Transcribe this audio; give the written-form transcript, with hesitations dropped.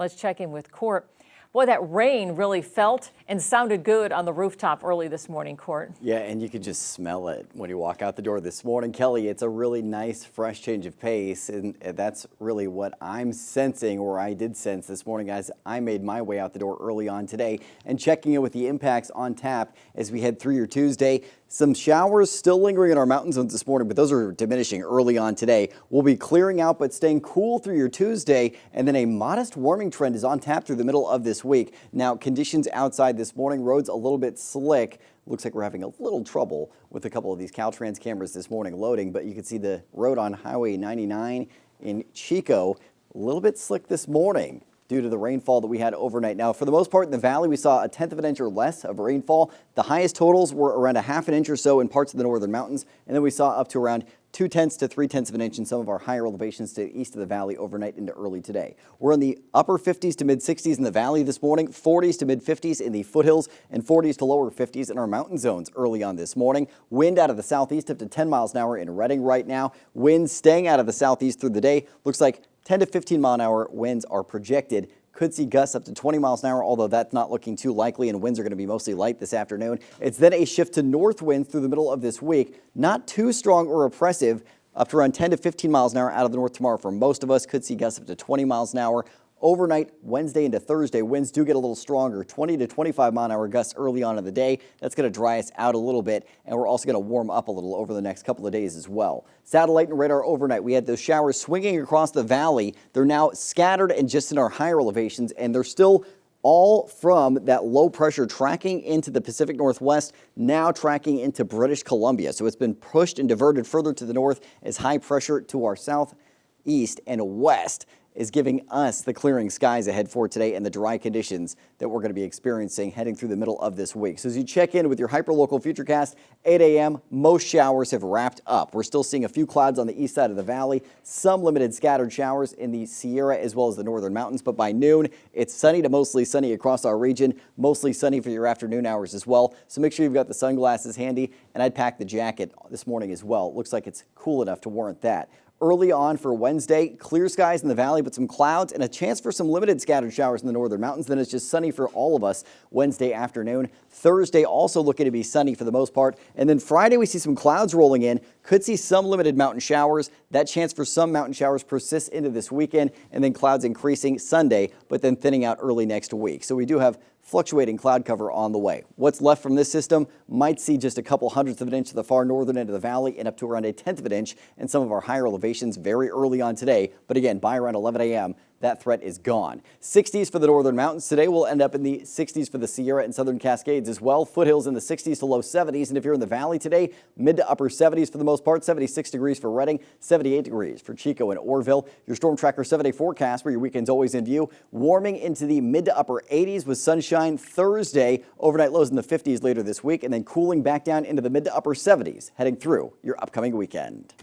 Let's check in with Court. Boy, that rain really felt and sounded good on the rooftop early this morning, Court. Yeah, and you could just smell it when you walk out the door this morning. Kelly, it's a really nice, fresh change of pace, and that's really what I'm sensing, or I did sense this morning as I made my way out the door early on today and checking in with the impacts on tap as we head through your Tuesday. Some showers still lingering in our mountain zones this morning, but those are diminishing early on today. We'll be clearing out but staying cool through your Tuesday, and then a modest warming trend is on tap through the middle of this week. Now, conditions outside this morning, roads a little bit slick. Looks like we're having a little trouble with a couple of these Caltrans cameras this morning loading, but you can see the road on Highway 99 in Chico a little bit slick this morning due to the rainfall that we had overnight. Now, for the most part in the valley, we saw 1/10 of an inch or less of rainfall. The highest totals were around 1/2 inch or so in parts of the northern mountains, and then we saw up to around 2/10 to 3/10 of an inch in some of our higher elevations to the east of the valley overnight into early today. We're in the upper 50s to mid 60s in the valley this morning, 40s to mid 50s in the foothills, and 40s to lower 50s in our mountain zones early on this morning. Wind out of the southeast up to 10 miles an hour in Redding right now. Winds staying out of the southeast through the day. Looks like 10 to 15 mile an hour winds are projected. Could see gusts up to 20 miles an hour, although that's not looking too likely, and winds are going to be mostly light this afternoon. It's then a shift to north winds through the middle of this week. Not too strong or oppressive, up to around 10 to 15 miles an hour out of the north tomorrow for most of us. Could see gusts up to 20 miles an hour. Overnight, Wednesday into Thursday, winds do get a little stronger, 20 to 25 mile an hour gusts early on in the day. That's going to dry us out a little bit, and we're also going to warm up a little over the next couple of days as well. Satellite and radar overnight, we had those showers swinging across the valley. They're now scattered and just in our higher elevations, and they're still all from that low pressure tracking into the Pacific Northwest, now tracking into British Columbia. So it's been pushed and diverted further to the north as high pressure to our southeast and west is giving us the clearing skies ahead for today and the dry conditions that we're going to be experiencing heading through the middle of this week. So as you check in with your hyperlocal FUTURECAST, 8 a.m., most showers have wrapped up. We're still seeing a few clouds on the east side of the valley, some limited scattered showers in the Sierra as well as the northern mountains, but by noon, it's sunny to mostly sunny across our region, mostly sunny for your afternoon hours as well. So make sure you've got the sunglasses handy, and I'd pack the jacket this morning as well. It looks like it's cool enough to warrant that. Early on for Wednesday, clear skies in the valley, but some clouds and a chance for some limited scattered showers in the northern mountains. Then it's just sunny for all of us Wednesday afternoon. Thursday also looking to be sunny for the most part. And then Friday, we see some clouds rolling in. Could see some limited mountain showers. That chance for some mountain showers persists into this weekend, and then clouds increasing Sunday, but then thinning out early next week. So we do have fluctuating cloud cover on the way. What's left from this system might see just a couple hundredths of an inch to the far northern end of the valley and up to around 1/10 of an inch in some of our higher elevations very early on today. But again, by around 11 a.m., that threat is gone. 60s for the northern mountains today. We'll end up in the 60s for the Sierra and southern Cascades as well. Foothills in the 60s to low 70s. And if you're in the valley today, mid to upper 70s for the most part. 76 degrees for Redding, 78 degrees for Chico and Orville. Your Storm Tracker 7-day forecast where your weekend's always in view. Warming into the mid to upper 80s with sunshine Thursday. Overnight lows in the 50s later this week. And then cooling back down into the mid to upper 70s heading through your upcoming weekend.